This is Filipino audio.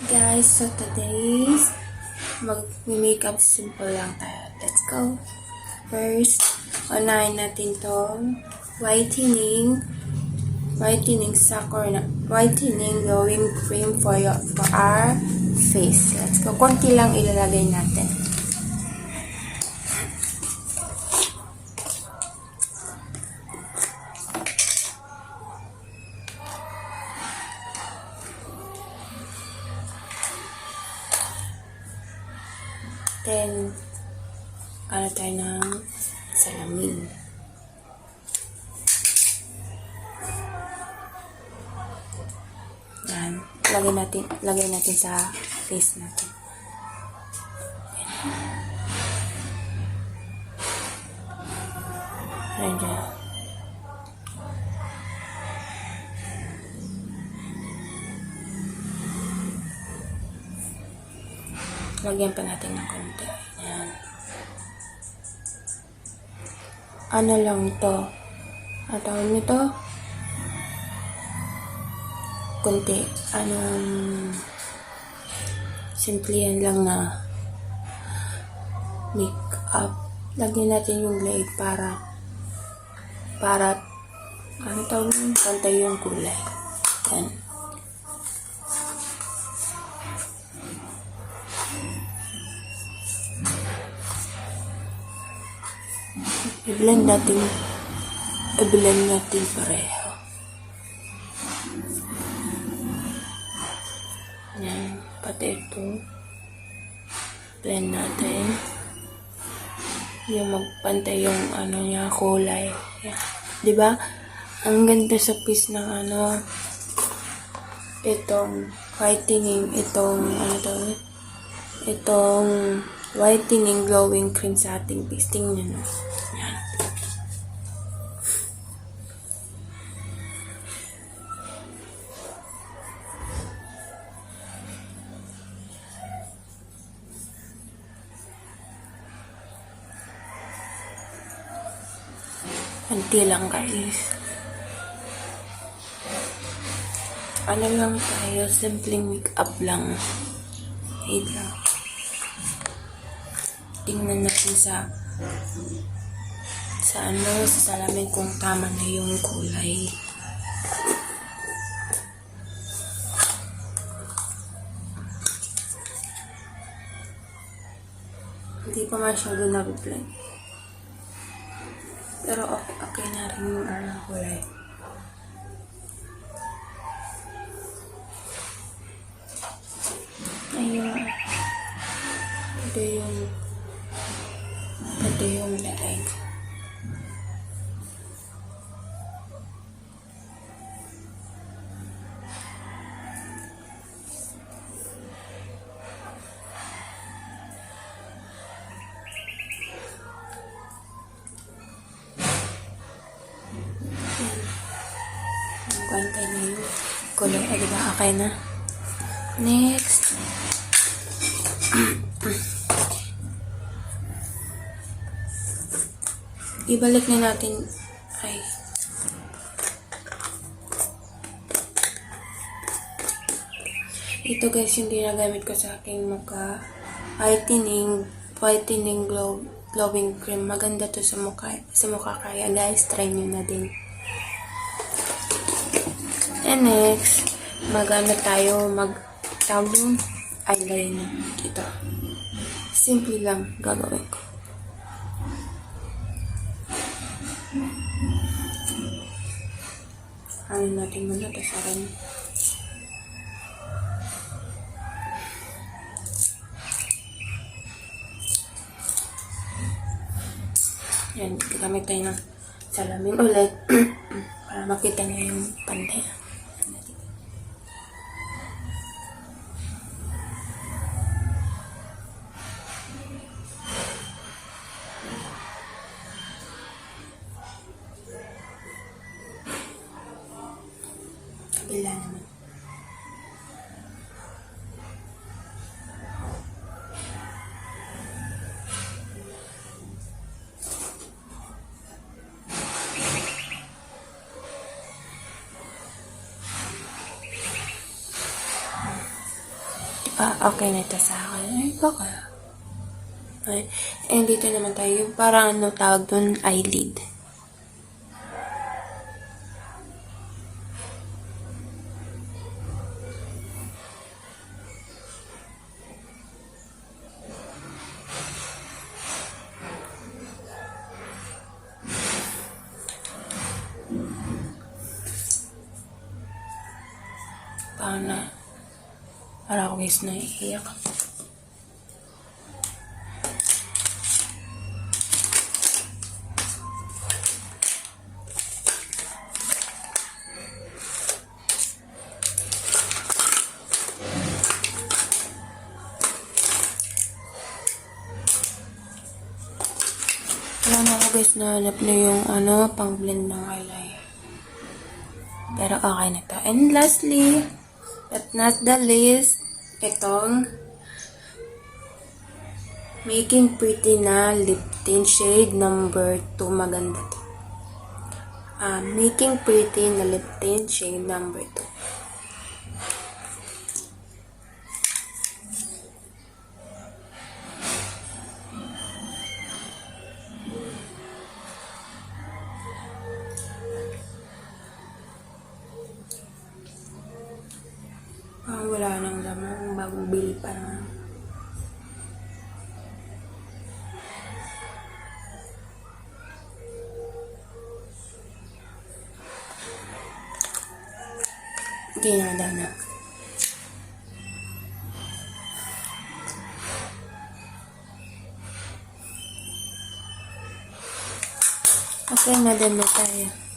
Guys, so today's mag-makeup simple lang tayo. Let's go. First, unahin natin tong whitening glowing cream for our face. Let's go. Konti lang ilalagay natin. Then, tayo ng salamin. Yan. Lagay natin sa face natin. Ayan dyan. Lagyan pa natin ng konti. Ayan. Ano lang to? Ang tawag nito? Konti. Simple yan lang na makeup. Lagyan natin yung light para ano tawag nito? Pantay yung kulay. Yan. I-blend natin pareho. Yan, pati ito. Blend natin. Yung magpantay yung niya, kulay. Yan. Diba? Ang ganda sa piece ng itong whitening, itong whitening glowing cream sa ating face. Tingnan nyo. Yan. Konti lang guys. Ano lang tayo, simpleng makeup lang. Wait lang. Tingnan natin sa salamin kung tama na yung kulay. Hindi pa masyado na-blend. Pero okay na rin yung kulay. Ayun. Ito yung leg. Kwanta na yung kulay. Diba? Okay na. Next. Ibalik na natin. Ito guys yung ginagamit ko sa aking mukha. Whitening glowing cream. Maganda to sa mukha. Kaya guys, try nyo na din. And next, tayo tawag yung eyeliner. Ito. Simple lang gagawin ko. Natin muna ito sa rin. Yan, gagamit tayo ng salamin ulit para makita nyo yung pantay. Kabila naman. Okay na ito sa akin. Ay, baka. Ay, and dito naman tayo. Yung parang ano tawag dun, eyelid. Para ako guys naiiyak. Wala na ako guys, nahanap na yung pang blend ng eyeliner. Pero okay na to. And lastly, but not the least, itong Making Pretty na lip tint shade number 2. Maganda to. Making Pretty na lip tint shade number 2. Wala nang laman. Bagong bili pa naman. Ginada na. Okay, madam na tayo.